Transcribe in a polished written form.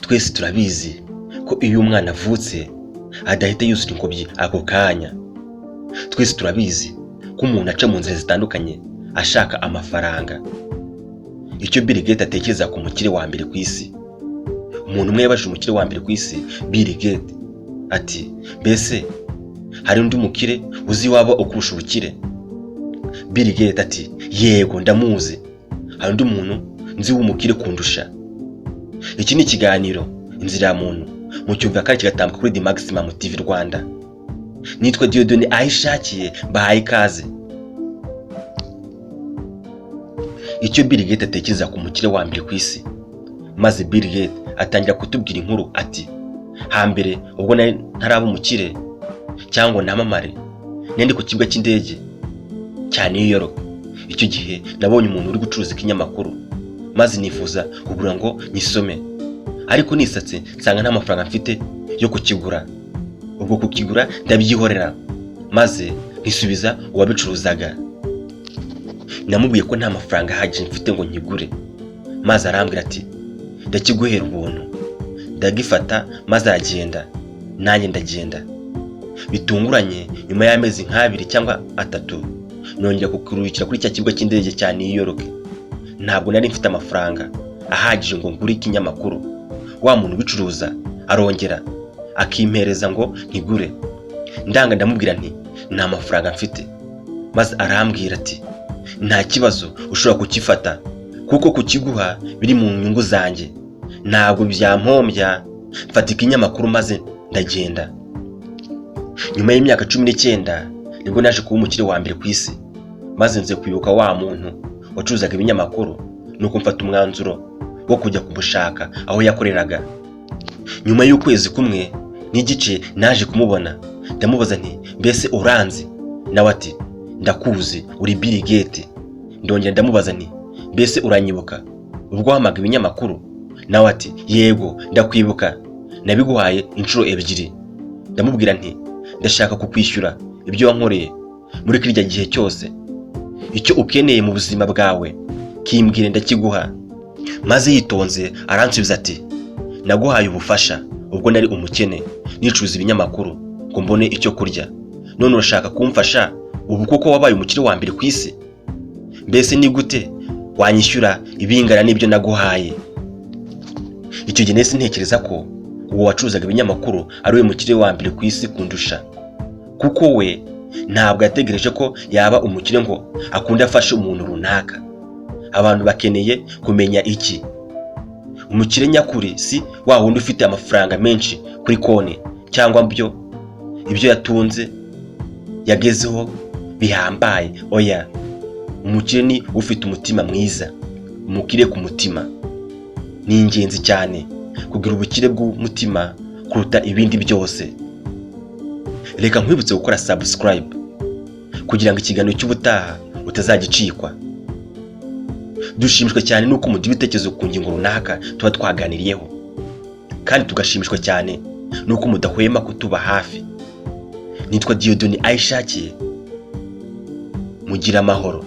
Twese turabizi ko iyo umwana avutse adahita yuzura ingobyi ako kanya. Twese turabizi ko umuntu aca mu nzira zitandukanye ashaka amafaranga. Icyo Bill Gates atekereza ku mukire wa mbere ku isi. Umuntu umwe yabajije umukire wa mbere ku isi, Bill Gates, ati mbese hari undi mukire uzi waba ukurusha ubukire? Bill Gates ati yego ndamuzi, hari undi muntu nzi w'umukire kundusha. Iki ni ikiganiro Inzira ya Muntu mu cyumva kandi kigatambuka kuri The Maximum TV Rwanda. Nitwa Dieudonné Ayishakiye, bahaye ikaze. Icyo Bill Gates atekereza ku mukire wa mbere ku isi. Maze Bill Gates atangira kutubwira inkuru ati hambere ubwo nari ntaraba umukire cyangwa namamare, nende ku kibuga cy'indege cya New York. Icyo gihe nabonye umuntu uri gucuruza ikinyamakuru, maze nifuza kugura ngo nyisome, ariko nisatse nsanga nta mafaranga mfite yo kukigura. Ubwo kukigura ndabyihorera, maze nkisubiza uwabicuruzaga. Namubwiye ko nta mafaranga ahagije mfite ngo nkigure, maze arambwira ati ndakiguhera ubuntu. Ndagifata maze aragenda, nanjye ndagenda. Bitunguranye nyuma y'amezi nk'abiri cyangwa atatu nongera kukurukira kuri cya kibuga cy'indege cya New York. Ntabwo nari mfite amafaranga ahagije ngo ngure ikinyamakuru. Wa muntu ubicuruza arongera akimpereza ngo nkigure. Ndanga ndamubwira nti nta mafaranga mfite, maze arambwira ati nta kibazo ushobora kukifata kuko kukiguha biri mu nyungu zanjye, ntabwo byampombya. Mfata ikinyamakuru maze ndagenda. Nyuma y'imyaka 19 nibwo naje kuba umukire wa mbere ku isi, maze nze kwibuka wa muntu wacuruzaga ibinyamakuru, nuko mfata umwanzuro wo kujya kumushaka aho yakoreraga. Nyuma y'ukwezi kumwe n'igice naje kumubona, ndamubaza nti mbese uranzi? Nawe ati ndakuzi, uri Bill Gates. Ndongera ndamubaza nti mbese uranyibuka ubwo wamaga ibinyamakuru? Nawe ati yego ndakwibuka, nabiguhaye inshuro ebyiri. Ndamubwira nti ndashaka kukwishyura ibyo wankoreye muri kirya gihe cyose. Icyo ukeneye mu buzima bwawe kimbwire ndakiguha. Maze yitonze aransubiza ati naguhaye ubufasha ubwo nari umukene nicuruza ibinyamakuru ngo mbone icyo kurya, none urashaka kumfasha ubu koko wabaye umukire wa mbere ku isi? Mbese ni gute wanyishyura ibingana n'ibyo naguhaye? Icyo gihe nese ntekereza ko uwo wacuruzaga ibinyamakuru ari we mukire wa mbere ku isi kundusha, kuko we ntabwo yategereje ko yaba umukire ngo akunde afashe umuntu runaka. Abantu bakeneye kumenya iki? Umukire nyakuri si wa wundi ufite amafaranga menshi kuri konti cyangwa ibyo yatunze yagezeho bihambaye. Oya, umukire ni ufite umutima mwiza. Umukire ku mutima ni ingenzi cyane, kugira ubukire bw'umutima kuruta ibindi byose. Reka nkwibutse gukora subscribe kugira ngo ikiganiro cy'ubutaha utazagicikwa. Dushimishwa cyane nuko mugira ibitekerezo ku ngingo runaka tuba twaganiriyeho, kandi tugashimishwa cyane nuko mudahwema kutuba hafi. Nitwa Dieudonné Ayishakiye, mugira amahoro.